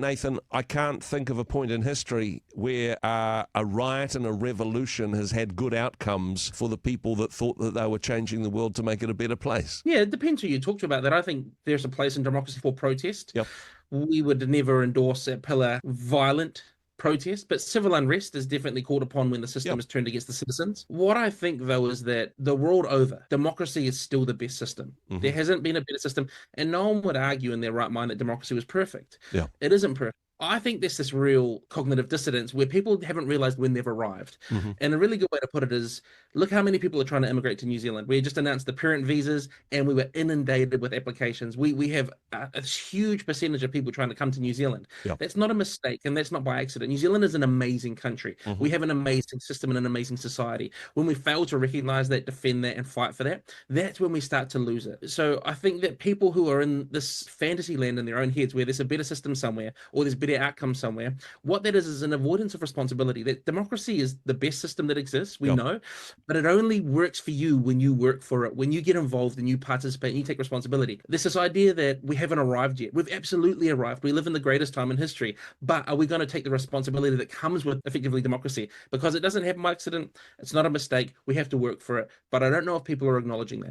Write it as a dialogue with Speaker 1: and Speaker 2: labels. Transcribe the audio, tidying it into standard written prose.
Speaker 1: Nathan, I can't think of a point in history where a riot and a revolution has had good outcomes for the people that thought that they were changing the world to make it a better place.
Speaker 2: Yeah, it depends who you talk to about that. I think there's a place in democracy for protest.
Speaker 1: Yep.
Speaker 2: We would never endorse a pillar violent protest, but civil unrest is definitely called upon when the system
Speaker 1: Yep.
Speaker 2: is turned against the citizens. What I think, though, is that the world over, democracy is still the best system.
Speaker 1: Hmm.
Speaker 2: There hasn't been a better system, and no one would argue in their right mind that democracy was perfect.
Speaker 1: Yeah.
Speaker 2: It isn't perfect. I think there's this real cognitive dissonance where people haven't realized when they've arrived.
Speaker 1: Hmm.
Speaker 2: And a really good way to put it is look how many people are trying to immigrate to New Zealand. We just announced the parent visas and we were inundated with applications. We have a huge percentage of people trying to come to New Zealand.
Speaker 1: Yeah.
Speaker 2: That's not a mistake and that's not by accident. New Zealand is an amazing country.
Speaker 1: Hmm.
Speaker 2: We have an amazing system and an amazing society. When we fail to recognize that, defend that, and fight for that, that's when we start to lose it. So I think that people who are in this fantasy land in their own heads where there's a better system somewhere or there's better outcomes somewhere, what that is an avoidance of responsibility. That democracy is the best system that exists, we
Speaker 1: Yep.
Speaker 2: know, but it only works for you when you work for it, when you get involved and you participate and you take responsibility. There's this idea that we haven't arrived yet. We've absolutely arrived. We live in the greatest time in history, but are we going to take the responsibility that comes with effectively democracy? Because it doesn't happen by accident. It's not a mistake. We have to work for it. But I don't know if people are acknowledging that.